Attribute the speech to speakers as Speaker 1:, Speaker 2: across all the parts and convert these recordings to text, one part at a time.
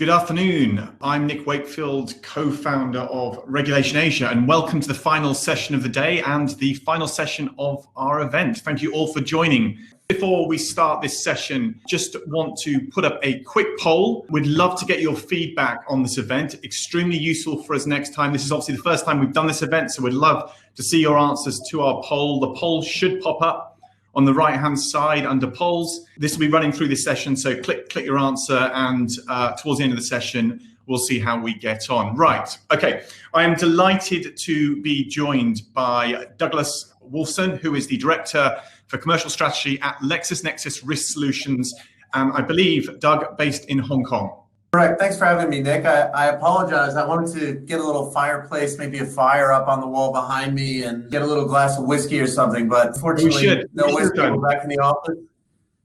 Speaker 1: Good afternoon. I'm Nick Wakefield, co-founder of Regulation Asia, and welcome to the final session of the day and the final session of our event. Thank you all for joining. Before we start this session, just want to put up a quick poll. We'd love to get your feedback on this event. Extremely useful for us next time. This is obviously the first time we've done this event, so we'd love to see your answers to our poll. The poll should pop up on the right-hand side under polls. This will be running through this session, so click your answer, and towards the end of the session, we'll see how we get on. Right, okay. I am delighted to be joined by Douglas Wolfson, who is the Director for Commercial Strategy at LexisNexis Risk Solutions, and I believe, Doug, based in Hong Kong.
Speaker 2: Correct. Thanks for having me, Nick. I apologize. I wanted to get a little fireplace, maybe a fire up on the wall behind me and get a little glass of whiskey or something, but fortunately, no whiskey. We're back in the office.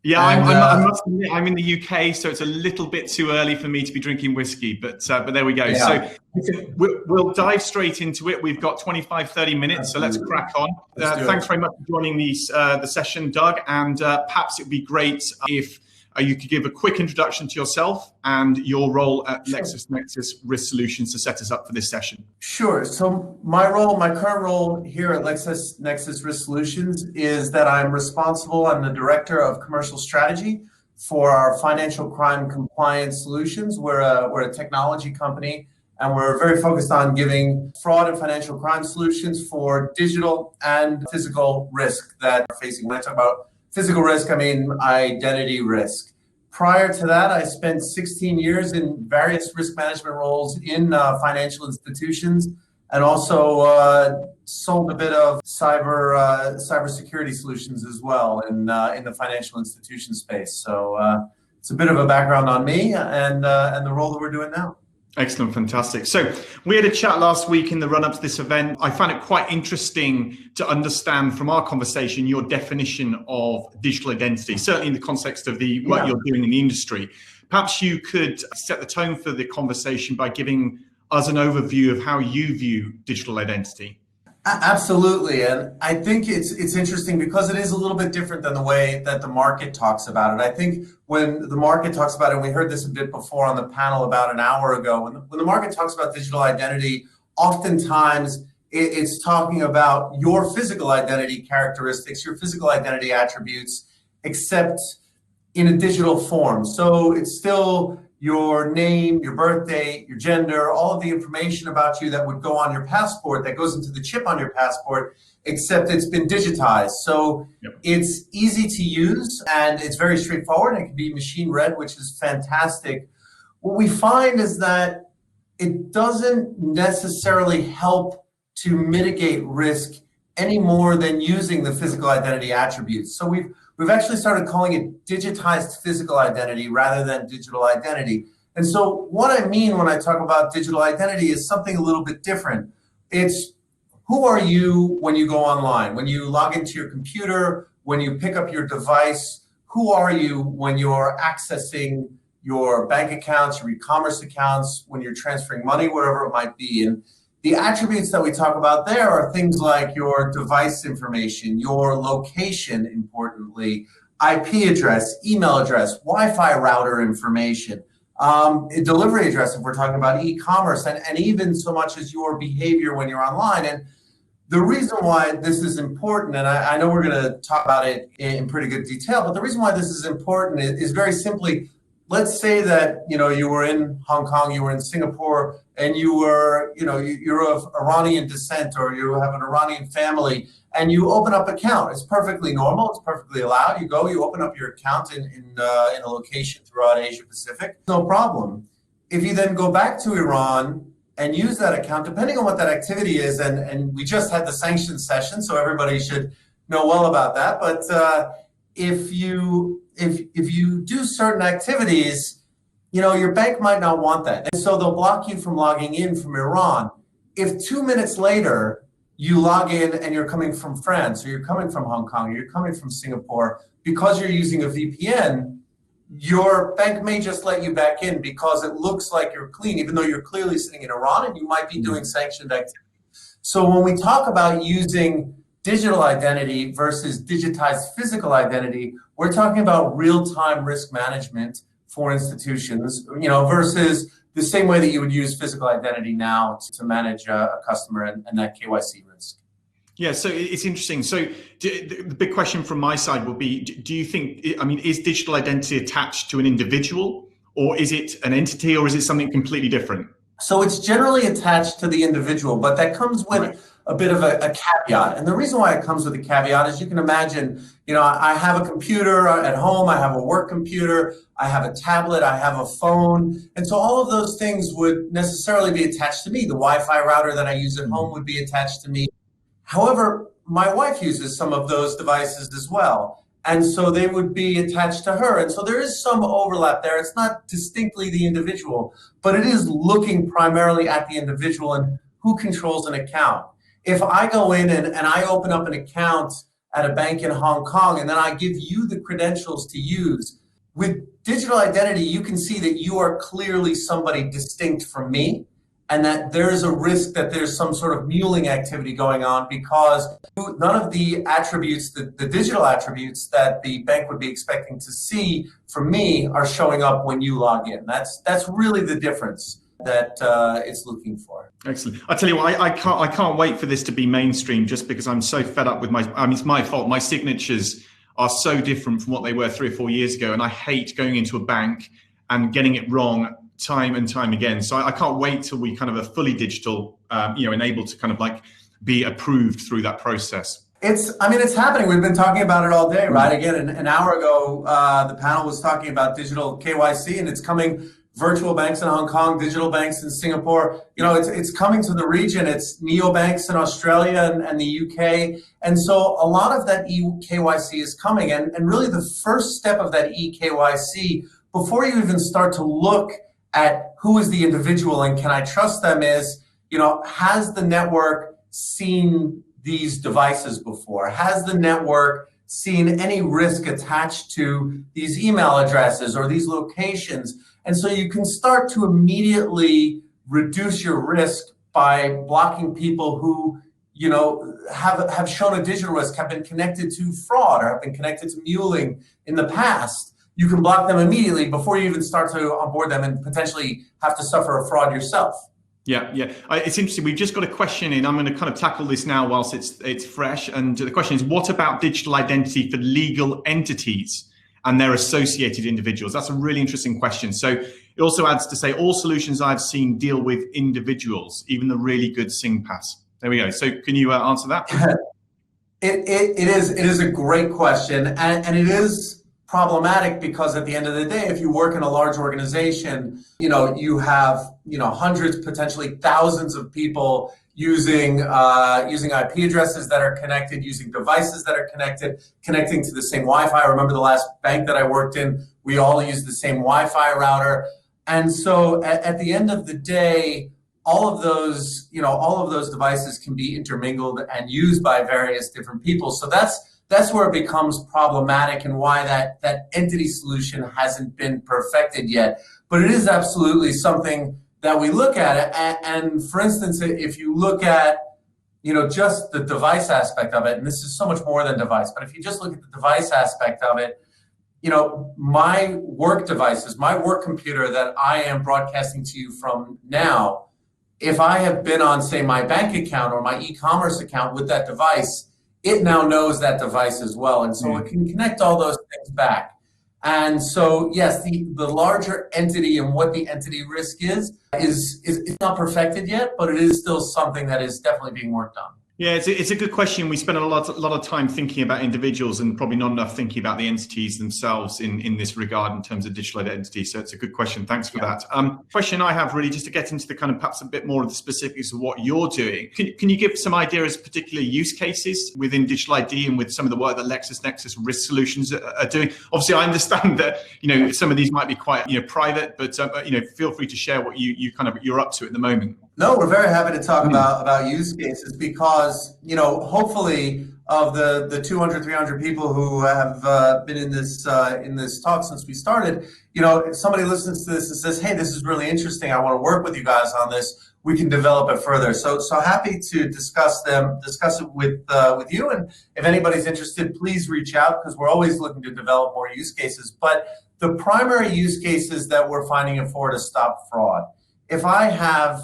Speaker 1: Yeah, I'm in the UK, so it's a little bit too early for me to be drinking whiskey, but there we go. Yeah. So we'll dive straight into it. We've got 25, 30 minutes, so let's crack on. Thanks very much for joining the session, Doug, and perhaps it'd be great if you could give a quick introduction to yourself and your role at LexisNexis Risk Solutions to set us up for this session.
Speaker 2: Sure. So my current role here at LexisNexis Risk Solutions is that I'm the Director of Commercial Strategy for our financial crime compliance solutions. We're a technology company, and we're very focused on giving fraud and financial crime solutions for digital and physical risk that we're facing. When I talk about physical risk, I mean identity risk. Prior to that, I spent 16 years in various risk management roles in financial institutions, and also sold a bit of cybersecurity solutions as well in the financial institution space. So it's a bit of a background on me and the role that we're doing now.
Speaker 1: Excellent, fantastic. So we had a chat last week in the run-up to this event. I found it quite interesting to understand from our conversation your definition of digital identity, certainly in the context of the work you're doing in the industry. Perhaps you could set the tone for the conversation by giving us an overview of how you view digital identity.
Speaker 2: Absolutely, and I think it's interesting because it is a little bit different than the way that the market talks about it. I think when the market talks about it, and we heard this a bit before on the panel about an hour ago, when the market talks about digital identity, oftentimes it's talking about your physical identity characteristics, your physical identity attributes, except in a digital form. So it's still your name, your birth date, your gender, all of the information about you that would go on your passport, that goes into the chip on your passport, except it's been digitized. So It's easy to use and it's very straightforward, and it can be machine read, which is fantastic. What we find is that it doesn't necessarily help to mitigate risk any more than using the physical identity attributes. So we've actually started calling it digitized physical identity rather than digital identity. And so what I mean when I talk about digital identity is something a little bit different. It's who are you when you go online, when you log into your computer, when you pick up your device, who are you when you're accessing your bank accounts, your e-commerce accounts, when you're transferring money, wherever it might be. And the attributes that we talk about there are things like your device information, your location, importantly, IP address, email address, Wi-Fi router information, delivery address if we're talking about e-commerce, and even so much as your behavior when you're online. And the reason why this is important, and I know we're going to talk about it in pretty good detail, but the reason why this is important is very simply, let's say that you were in Hong Kong, you were in Singapore, and you're of Iranian descent, or you have an Iranian family, and you open up an account. It's perfectly normal. It's perfectly allowed. You open up your account in a location throughout Asia Pacific. No problem. If you then go back to Iran and use that account, depending on what that activity is, and we just had the sanctions session, so everybody should know well about that. But if you do certain activities, your bank might not want that. And so they'll block you from logging in from Iran. If 2 minutes later you log in and you're coming from France, or you're coming from Hong Kong, or you're coming from Singapore, because you're using a VPN, your bank may just let you back in because it looks like you're clean, even though you're clearly sitting in Iran and you might be doing sanctioned activity. So when we talk about using digital identity versus digitized physical identity, we're talking about real-time risk management for institutions, versus the same way that you would use physical identity now to manage a customer and that KYC risk.
Speaker 1: Yeah, so it's interesting. So the big question from my side would be, do you think, is digital identity attached to an individual, or is it an entity, or is it something completely different?
Speaker 2: So it's generally attached to the individual, but that comes with a bit of a caveat. And the reason why it comes with a caveat is you can imagine, I have a computer at home, I have a work computer, I have a tablet, I have a phone. And so all of those things would necessarily be attached to me. The Wi-Fi router that I use at home would be attached to me. However, my wife uses some of those devices as well. And so they would be attached to her. And so there is some overlap there. It's not distinctly the individual, but it is looking primarily at the individual and who controls an account. If I go in and I open up an account at a bank in Hong Kong, and then I give you the credentials to use, with digital identity, you can see that you are clearly somebody distinct from me, and that there's a risk that there's some sort of muling activity going on because none of the attributes, the digital attributes that the bank would be expecting to see from me are showing up when you log in. That's really the difference that it's looking for.
Speaker 1: Excellent. I tell you what, I can't wait for this to be mainstream, just because I'm so fed up with it's my fault. My signatures are so different from what they were 3 or 4 years ago, and I hate going into a bank and getting it wrong time and time again. So I can't wait till we kind of are fully digital, enabled to kind of like be approved through that process.
Speaker 2: It's happening. We've been talking about it all day, right? Again, an hour ago, the panel was talking about digital KYC, and it's coming. Virtual banks in Hong Kong, digital banks in Singapore. It's coming to the region. It's neobanks in Australia and the UK. And so a lot of that eKYC is coming. And really the first step of that eKYC, before you even start to look at who is the individual and can I trust them, is, has the network seen these devices before? Has the network seen any risk attached to these email addresses or these locations? And so you can start to immediately reduce your risk by blocking people who, have shown a digital risk, have been connected to fraud or have been connected to muling in the past. You can block them immediately before you even start to onboard them and potentially have to suffer a fraud yourself.
Speaker 1: Yeah. It's interesting. We've just got a question in. I'm going to kind of tackle this now whilst it's fresh. And the question is, what about digital identity for legal entities and their associated individuals? That's a really interesting question. So it also adds to say, all solutions I've seen deal with individuals, even the really good SingPass. There we go. So can you answer that?
Speaker 2: It is a great question. And it is problematic because at the end of the day, if you work in a large organization, you have, hundreds, potentially thousands of people using IP addresses that are connected, using devices that are connecting to the same Wi-Fi. I remember the last bank that I worked in, we all used the same Wi-Fi router. And so at the end of the day, all of those devices can be intermingled and used by various different people. So that's where it becomes problematic and why that entity solution hasn't been perfected yet. But it is absolutely something that we look at. And for instance, if you look at, just the device aspect of it, and this is so much more than device, but if you just look at the device aspect of it, my work devices, my work computer that I am broadcasting to you from now, if I have been on, say, my bank account or my e-commerce account with that device, it now knows that device as well. And so it can connect all those things back. And so, yes, the larger entity and what the entity risk is not perfected yet, but it is still something that is definitely being worked on.
Speaker 1: Yeah, it's a good question. We spend a lot of time thinking about individuals and probably not enough thinking about the entities themselves in this regard in terms of digital identity. So it's a good question. Thanks for that. Question I have really just to get into the kind of perhaps a bit more of the specifics of what you're doing. Can you give some ideas, particular use cases within digital ID and with some of the work that LexisNexis Risk Solutions are doing? Obviously, I understand that some of these might be quite private, but feel free to share what you're up to at the moment.
Speaker 2: No, we're very happy to talk about use cases because, hopefully of the 200, 300 people who have been in this talk since we started, if somebody listens to this and says, hey, this is really interesting, I want to work with you guys on this, we can develop it further. So happy to discuss it with you. And if anybody's interested, please reach out because we're always looking to develop more use cases. But the primary use cases that we're finding it for to stop fraud. If I have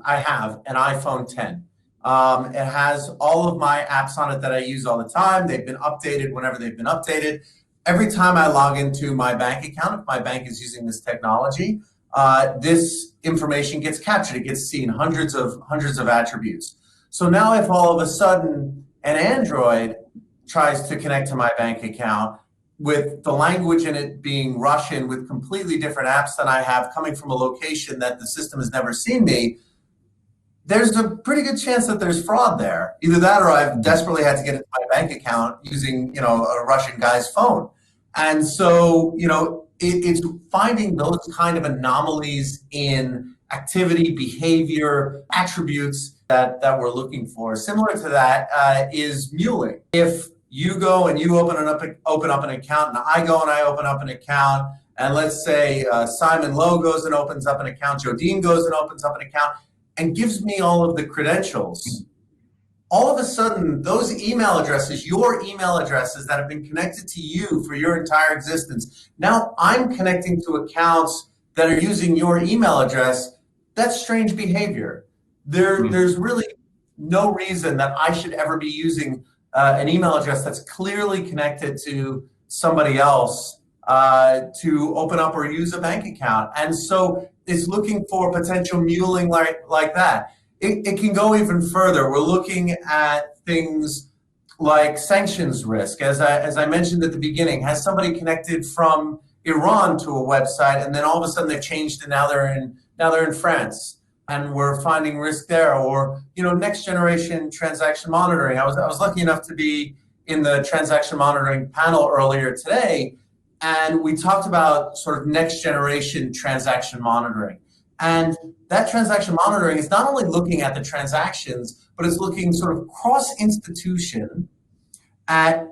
Speaker 2: an iPhone 10. It has all of my apps on it that I use all the time. They've been updated whenever they've been updated. Every time I log into my bank account, if my bank is using this technology, this information gets captured. It gets seen, hundreds of attributes. So now if all of a sudden an Android tries to connect to my bank account with the language in it being Russian with completely different apps than I have coming from a location that the system has never seen me, there's a pretty good chance that there's fraud there. Either that or I've desperately had to get into my bank account using, a Russian guy's phone. And so, it's finding those kind of anomalies in activity, behavior, attributes that we're looking for. Similar to that is muling. If you go and you open up an account, and I go and I open up an account, and let's say Simon Lowe goes and opens up an account, Jodine goes and opens up an account, and gives me all of the credentials, all of a sudden, those email addresses, your email addresses that have been connected to you for your entire existence, now I'm connecting to accounts that are using your email address. That's strange behavior. There's really no reason that I should ever be using an email address that's clearly connected to somebody else to open up or use a bank account. And so it's looking for potential muling like that. It can go even further. We're looking at things like sanctions risk. As I mentioned at the beginning, has somebody connected from Iran to a website, and then all of a sudden they've changed and now they're in France, and we're finding risk there. Or next generation transaction monitoring. I was lucky enough to be in the transaction monitoring panel earlier today, and we talked about sort of next generation transaction monitoring. And that transaction monitoring is not only looking at the transactions, but it's looking sort of cross-institution at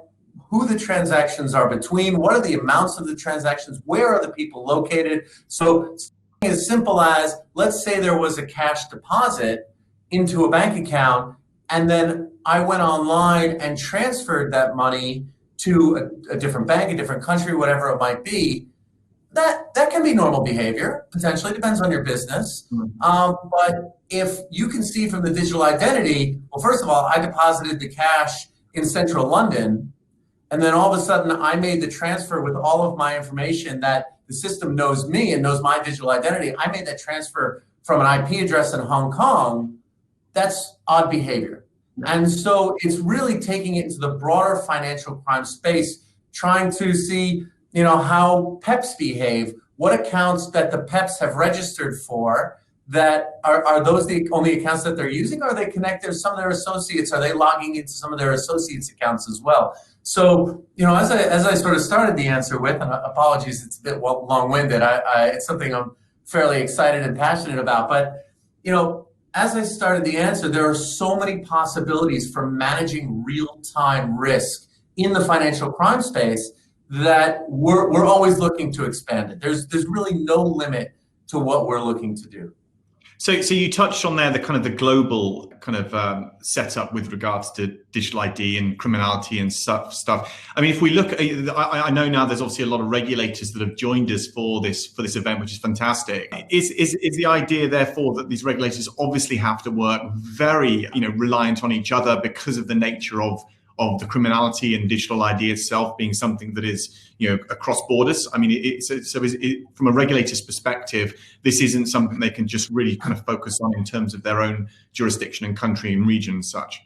Speaker 2: who the transactions are between, what are the amounts of the transactions, where are the people located. So as simple as, let's say there was a cash deposit into a bank account, and then I went online and transferred that money to a different bank, a different country, whatever it might be. That can be normal behavior, potentially, depends on your business. But if you can see from the digital identity, well, first of all, I deposited the cash in central London, and then all of a sudden I made the transfer with all of my information that the system knows me and knows my digital identity. I made that transfer from an IP address in Hong Kong. That's odd behavior. And so it's really taking it into the broader financial crime space, trying to see how PEPs behave, what accounts that the PEPs have registered for, that are those the only accounts that they're using? Are they connected to some of their associates? Are they logging into some of their associates' accounts as well? So, as I sort of started the answer with, and apologies, it's a bit long-winded. It's something I'm fairly excited and passionate about. But, as I started the answer, there are so many possibilities for managing real-time risk in the financial crime space that we're always looking to expand it. There's really no limit to what we're looking to do.
Speaker 1: So you touched on there the global setup with regards to digital ID and criminality and stuff. I mean, if we look, I know now there's obviously a lot of regulators that have joined us for this event, which is fantastic. Is the idea therefore that these regulators obviously have to work very reliant on each other because of the nature of the criminality and digital ID itself being something that is, across borders? I mean, from a regulator's perspective, this isn't something they can just really focus on in terms of their own jurisdiction and country and region and such.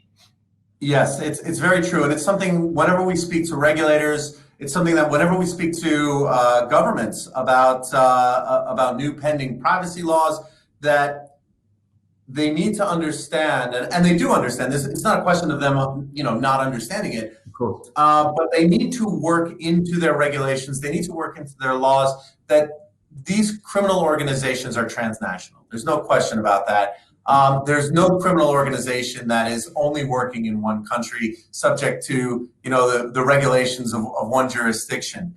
Speaker 2: Yes, it's very true. And it's something, whenever we speak to regulators, it's something that whenever we speak to governments about new pending privacy laws, that they need to understand, and they do understand this. It's not a question of them, not understanding it.
Speaker 1: Of course.
Speaker 2: But they need to work into their regulations. They need to work into their laws that these criminal organizations are transnational. There's no question about that. There's no criminal organization that is only working in one country, subject to the regulations of one jurisdiction.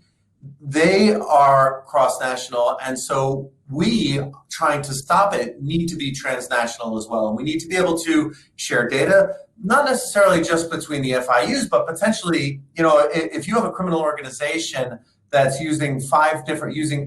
Speaker 2: They are cross-national, and so we, trying to stop it, need to be transnational as well. And we need to be able to share data, not necessarily just between the FIUs, but potentially, if you have a criminal organization that's using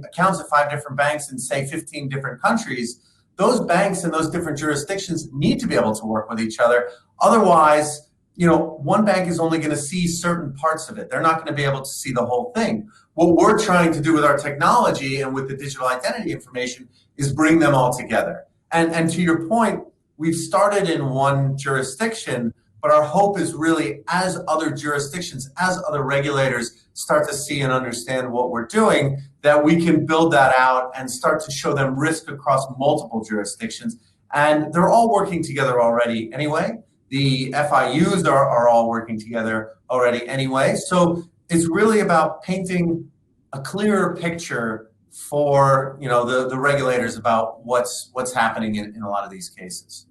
Speaker 2: accounts at 5 different banks in, say, 15 different countries, those banks in those different jurisdictions need to be able to work with each other. Otherwise, one bank is only going to see certain parts of it. They're not going to be able to see the whole thing. What we're trying to do with our technology and with the digital identity information is bring them all together. And to your point, we've started in one jurisdiction, but our hope is really as other jurisdictions, as other regulators start to see and understand what we're doing, that we can build that out and start to show them risk across multiple jurisdictions. And they're all working together already anyway. The FIUs are all working together already anyway. So it's really about painting a clearer picture for the regulators about what's happening in a lot of these cases.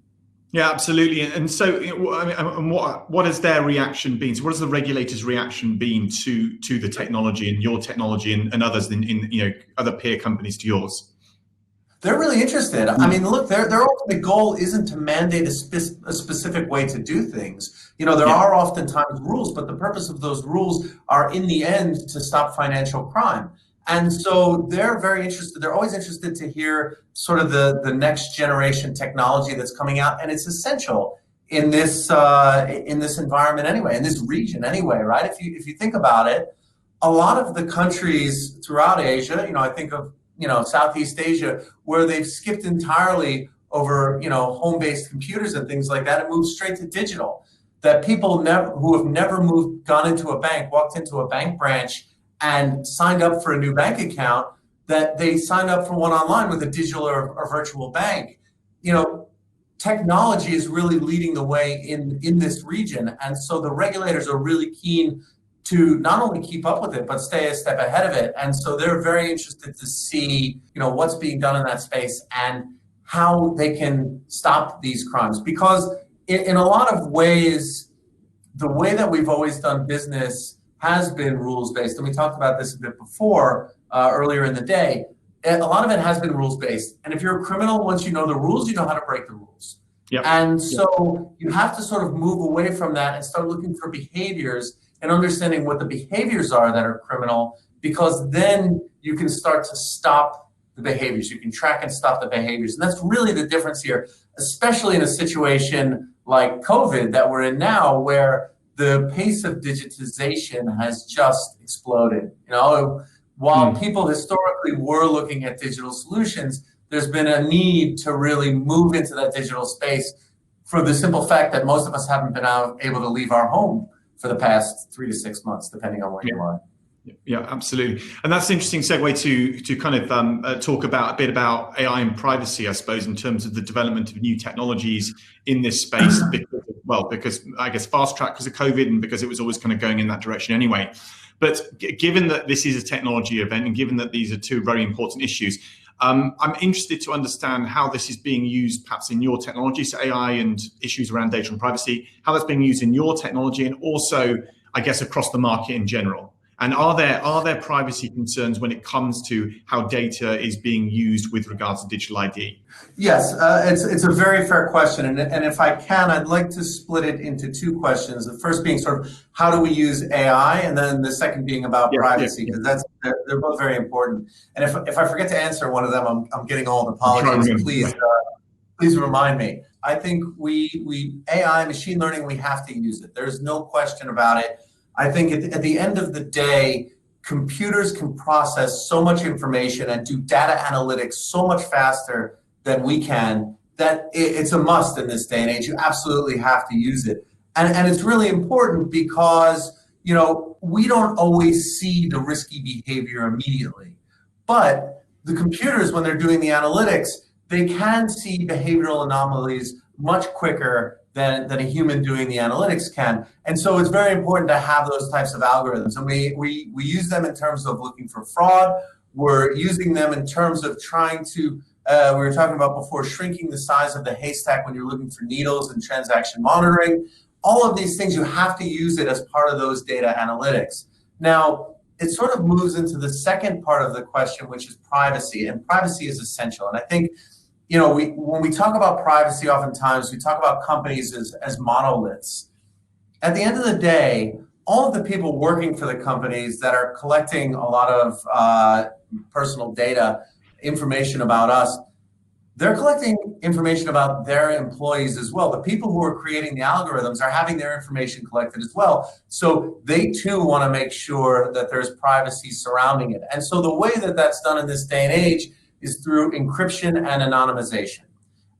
Speaker 1: Yeah, absolutely. And so, what has their reaction been? So, what has the regulators' reaction been to the technology and your technology and others in other peer companies to yours?
Speaker 2: They're really interested. I mean, look, their ultimate goal isn't to mandate a specific way to do things. There are oftentimes rules, but the purpose of those rules are in the end to stop financial crime. And so they're very interested. They're always interested to hear sort of the next generation technology that's coming out, and it's essential in this environment anyway, in this region anyway, right? If you think about it, a lot of the countries throughout Asia, I think of Southeast Asia, where they've skipped entirely over home-based computers and things like that, and moved straight to digital. That people who have never gone into a bank, walked into a bank branch and signed up for a new bank account, that they signed up for one online with a digital or virtual bank. Technology is really leading the way in this region. And so the regulators are really keen to not only keep up with it, but stay a step ahead of it. And so they're very interested to see, what's being done in that space and how they can stop these crimes. Because in a lot of ways, the way that we've always done business has been rules-based. And we talked about this a bit before, earlier in the day. A lot of it has been rules-based. And if you're a criminal, once you know the rules, you know how to break the rules. Yep. And so you have to sort of move away from that and start looking for behaviors and understanding what the behaviors are that are criminal, because then you can start to stop the behaviors. You can track and stop the behaviors. And that's really the difference here, especially in a situation like COVID that we're in now, where the pace of digitization has just exploded. While people historically were looking at digital solutions, there's been a need to really move into that digital space for the simple fact that most of us haven't been able to leave our home for the past 3 to 6 months, depending on where you are.
Speaker 1: Yeah, absolutely. And that's an interesting segue to kind of talk a bit about AI and privacy, I suppose, in terms of the development of new technologies in this space, because I guess fast track because of COVID and because it was always kind of going in that direction anyway. But given that this is a technology event and given that these are two very important issues, I'm interested to understand how this is being used perhaps in your technology, so AI and issues around data and privacy, how that's being used in your technology and also, I guess, across the market in general. And are there privacy concerns when it comes to how data is being used with regards to digital ID?
Speaker 2: Yes, it's a very fair question. And if I can, I'd like to split it into 2 questions. The first being sort of how do we use AI? And then the second being about privacy, because they're both very important. And if I forget to answer one of them, I'm getting old. Apologies. Please remind me. I think AI, machine learning, we have to use it. There's no question about it. I think at the end of the day, computers can process so much information and do data analytics so much faster than we can that it's a must in this day and age. You absolutely have to use it. And it's really important because, we don't always see the risky behavior immediately. But the computers, when they're doing the analytics, they can see behavioral anomalies much quicker than a human doing the analytics can. And so it's very important to have those types of algorithms. And we use them in terms of looking for fraud. We're using them in terms of trying to, we were talking about before, shrinking the size of the haystack when you're looking for needles and transaction monitoring. All of these things, you have to use it as part of those data analytics. Now, it sort of moves into the second part of the question, which is privacy. And privacy is essential. And I think, when we talk about privacy, oftentimes we talk about companies as monoliths. At the end of the day, all of the people working for the companies that are collecting a lot of personal data, information about us, they're collecting information about their employees as well. The people who are creating the algorithms are having their information collected as well. So they too want to make sure that there's privacy surrounding it. And so the way that that's done in this day and age is through encryption and anonymization.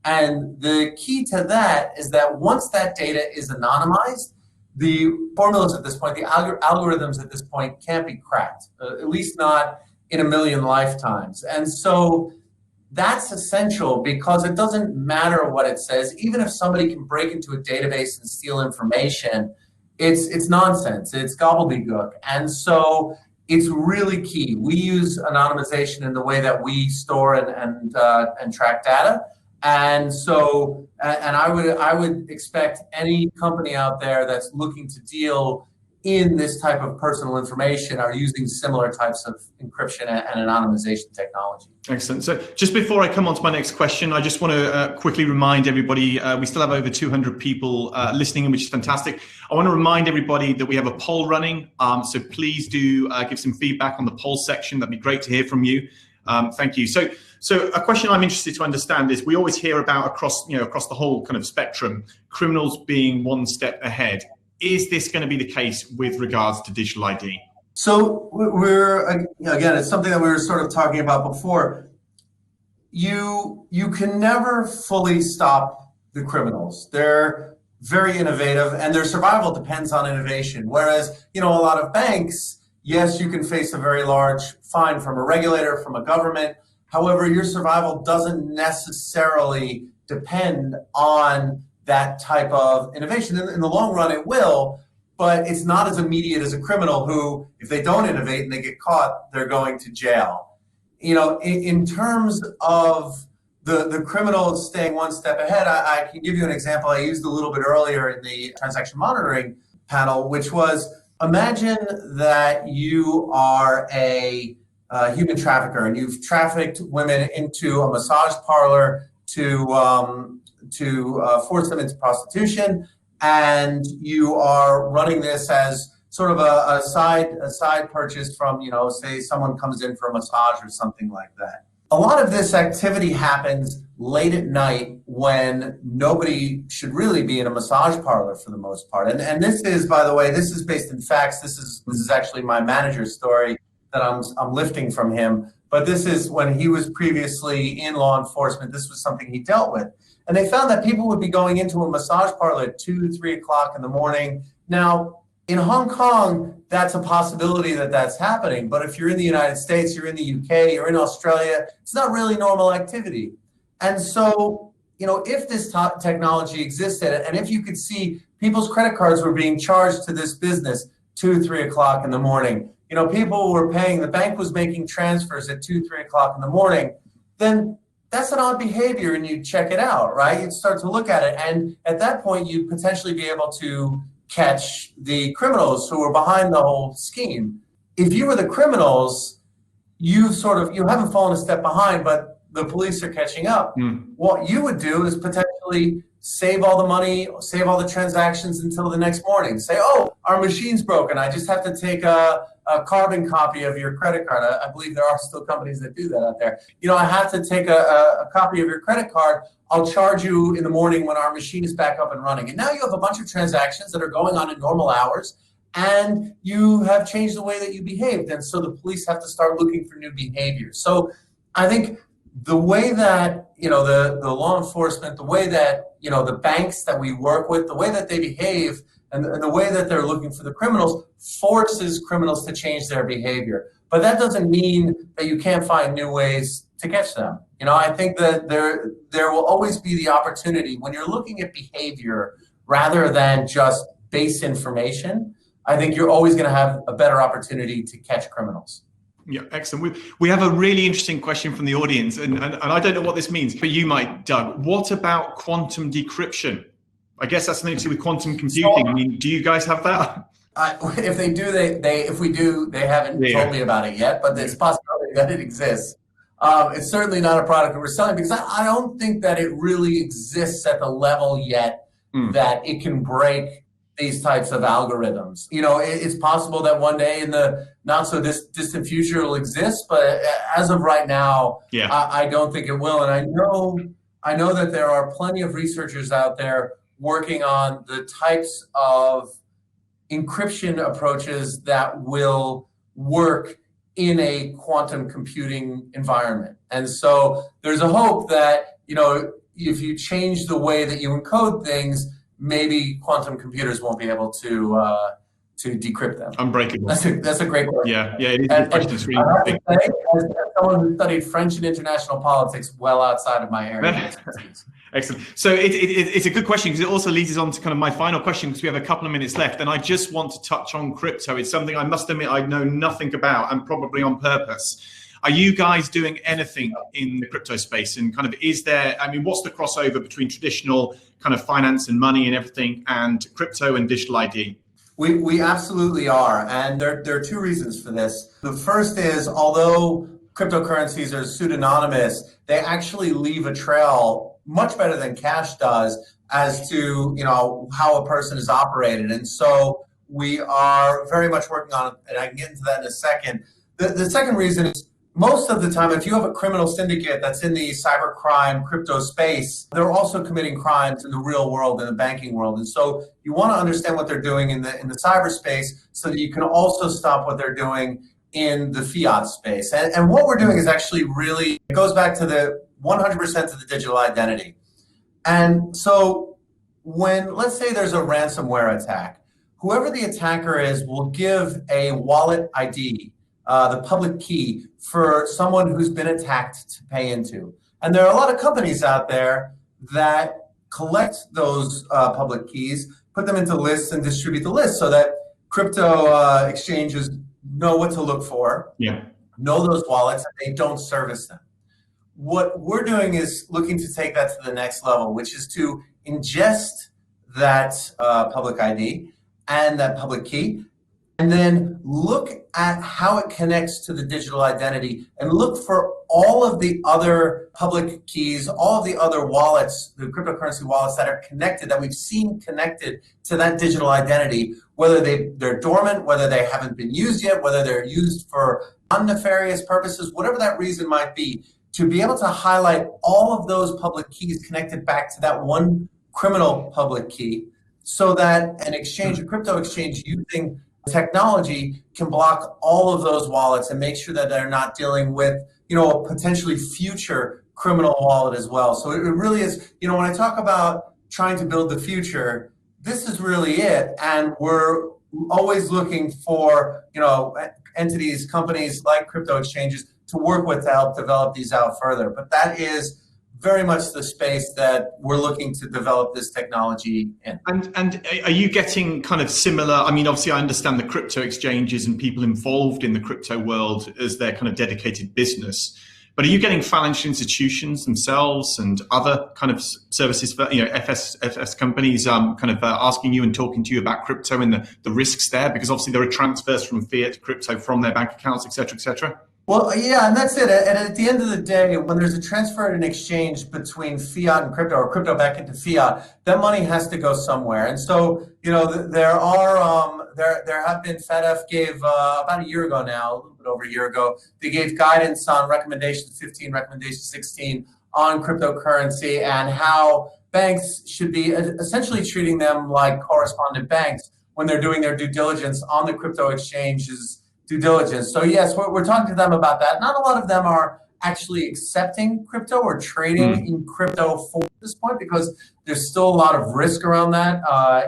Speaker 2: And the key to that is that once that data is anonymized, the formulas at this point, the algorithms at this point can't be cracked, at least not in a million lifetimes. And so that's essential because it doesn't matter what it says. Even if somebody can break into a database and steal information, it's nonsense. It's gobbledygook. And so it's really key. We use anonymization in the way that we store and track data. And so, and I would expect any company out there that's looking to deal in this type of personal information are using similar types of encryption and anonymization technology.
Speaker 1: Excellent. So just before I come on to my next question, I just want to quickly remind everybody, we still have over 200 people listening, which is fantastic. I want to remind everybody that we have a poll running. So please do give some feedback on the poll section. That'd be great to hear from you. Thank you. So a question I'm interested to understand is we always hear about across the whole kind of spectrum, criminals being one step ahead. Is this going to be the case with regards to digital ID?
Speaker 2: So again, it's something that we were sort of talking about before. You can never fully stop the criminals. They're very innovative and their survival depends on innovation. Whereas, a lot of banks, yes, you can face a very large fine from a regulator, from a government. However, your survival doesn't necessarily depend on that type of innovation. In the long run, it will, but it's not as immediate as a criminal who, if they don't innovate and they get caught, they're going to jail. In terms of the criminal staying one step ahead, I can give you an example I used a little bit earlier in the transaction monitoring panel, which was, imagine that you are a human trafficker and you've trafficked women into a massage parlor to force them into prostitution, and you are running this as sort of a side purchase from, say someone comes in for a massage or something like that. A lot of this activity happens late at night when nobody should really be in a massage parlor for the most part. And this is, by the way, this is based in facts. This is actually my manager's story that I'm lifting from him. But this is when he was previously in law enforcement. This was something he dealt with. And they found that people would be going into a massage parlor at 2, 3 o'clock in the morning. Now, in Hong Kong, that's a possibility that that's happening. But if you're in the United States, you're in the UK, you're in Australia, it's not really normal activity. And so, if this technology existed, and if you could see people's credit cards were being charged to this business 2, 3 o'clock in the morning, people were paying, the bank was making transfers at 2, 3 o'clock in the morning, then that's an odd behavior and you check it out, right? You'd start to look at it. And at that point, you'd potentially be able to catch the criminals who were behind the whole scheme. If you were the criminals, you haven't fallen a step behind, but the police are catching up. What you would do is potentially save all the money, save all the transactions until the next morning. Say, oh, our machine's broken. I just have to take a carbon copy of your credit card. I believe there are still companies that do that out there. I have to take a copy of your credit card. I'll charge you in the morning when our machine is back up and running. And now you have a bunch of transactions that are going on in normal hours, and you have changed the way that you behaved. And so the police have to start looking for new behaviors. So I think the way that, the law enforcement, the way that, the banks that we work with, the way that they behave, and the way that they're looking for the criminals forces criminals to change their behavior. But that doesn't mean that you can't find new ways to catch them. I think that there will always be the opportunity when you're looking at behavior rather than just base information. I think you're always going to have a better opportunity to catch criminals.
Speaker 1: Yeah, excellent. We have a really interesting question from the audience, and I don't know what this means, but you might, Doug. What about quantum decryption? I guess that's something to do with quantum computing. I mean, do you guys have that?
Speaker 2: If they do, if we do, they haven't told me about it yet, but there's a possibility that it exists. It's certainly not a product that we're selling because I don't think that it really exists at the level yet that it can break these types of algorithms. It's possible that one day in the not so distant future it'll exist, but as of right now, I don't think it will. And I know that there are plenty of researchers out there working on the types of encryption approaches that will work in a quantum computing environment. And so there's a hope that, if you change the way that you encode things, maybe quantum computers won't be able to decrypt them.
Speaker 1: Unbreakable.
Speaker 2: That's a great question.
Speaker 1: Yeah, it is a good question. It's really big.
Speaker 2: As someone who studied French and international politics, well outside of my area of expertise.
Speaker 1: Excellent. So it's a good question because it also leads us on to kind of my final question, because we have a couple of minutes left, and I just want to touch on crypto. It's something I must admit I know nothing about, and probably on purpose. Are you guys doing anything in the crypto space? And kind of what's the crossover between traditional kind of finance and money and everything and crypto and digital ID?
Speaker 2: We absolutely are. And there are two reasons for this. The first is, although cryptocurrencies are pseudonymous, they actually leave a trail much better than cash does as to, how a person is operated. And so we are very much working on it, and I can get into that in a second. The second reason is, most of the time, if you have a criminal syndicate that's in the cybercrime crypto space, they're also committing crimes in the real world, in the banking world. And so you want to understand what they're doing in the cyberspace so that you can also stop what they're doing in the fiat space. And what we're doing is actually it goes back to the 100% of the digital identity. And so let's say there's a ransomware attack, whoever the attacker is will give a wallet ID, the public key, for someone who's been attacked to pay into. And there are a lot of companies out there that collect those public keys, put them into lists, and distribute the lists so that crypto exchanges know what to look for, know those wallets, and they don't service them. What we're doing is looking to take that to the next level, which is to ingest that public ID and that public key, and then look at how it connects to the digital identity and look for all of the other public keys, all of the other wallets, the cryptocurrency wallets that are connected, that we've seen connected to that digital identity, whether they're dormant, whether they haven't been used yet, whether they're used for nefarious purposes, whatever that reason might be, to be able to highlight all of those public keys connected back to that one criminal public key, so that an exchange, a crypto exchange using technology, can block all of those wallets and make sure that they're not dealing with, a potentially future criminal wallet as well. So it really is, when I talk about trying to build the future, this is really it. And we're always looking for, entities, companies like crypto exchanges to work with to help develop these out further. But that is very much the space that we're looking to develop this technology in.
Speaker 1: And are you getting kind of similar? I mean, obviously, I understand the crypto exchanges and people involved in the crypto world as their kind of dedicated business. But are you getting financial institutions themselves and other kind of services for, FS companies kind of asking you and talking to you about crypto and the risks there? Because obviously there are transfers from fiat to crypto from their bank accounts, et cetera, et cetera.
Speaker 2: Well, yeah, and that's it. And at the end of the day, when there's a transfer and an exchange between fiat and crypto, or crypto back into fiat, that money has to go somewhere. And so, there have been, FedF gave about a year ago now, a little bit over a year ago, they gave guidance on recommendation 15, recommendation 16 on cryptocurrency, and how banks should be essentially treating them like correspondent banks when they're doing their due diligence on the crypto exchanges. Due diligence. So yes, we're talking to them about that. Not a lot of them are actually accepting crypto or trading in crypto for this point, because there's still a lot of risk around that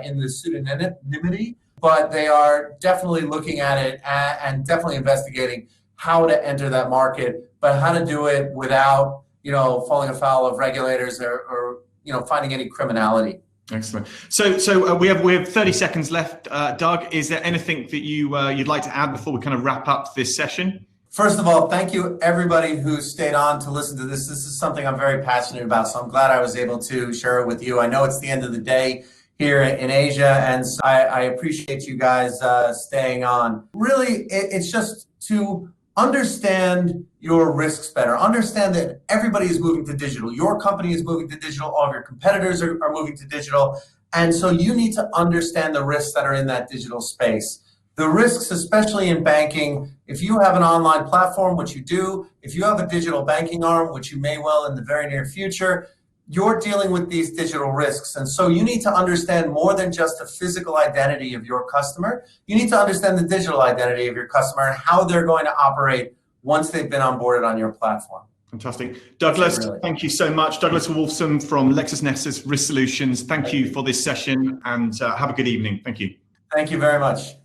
Speaker 2: in the pseudonymity, but they are definitely looking at it and definitely investigating how to enter that market, but how to do it without, falling afoul of regulators or finding any criminality.
Speaker 1: Excellent. So we have 30 seconds left. Doug, is there anything that you'd like to add before we kind of wrap up this session?
Speaker 2: First of all, thank you everybody who stayed on to listen to this. This is something I'm very passionate about, so I'm glad I was able to share it with you. I know it's the end of the day here in Asia, and so I appreciate you guys staying on. Really, it's just to understand your risks better. Understand that everybody is moving to digital. Your company is moving to digital. All of your competitors are moving to digital. And so you need to understand the risks that are in that digital space. The risks, especially in banking, if you have an online platform, which you do, if you have a digital banking arm, which you may well in the very near future, you're dealing with these digital risks. And so you need to understand more than just the physical identity of your customer. You need to understand the digital identity of your customer and how they're going to operate once they've been onboarded on your platform.
Speaker 1: Fantastic. Douglas,
Speaker 2: Really.
Speaker 1: Thank you so much. Douglas Wolfson from LexisNexis Risk Solutions. Thank you for this session and have a good evening. Thank you.
Speaker 2: Thank you very much.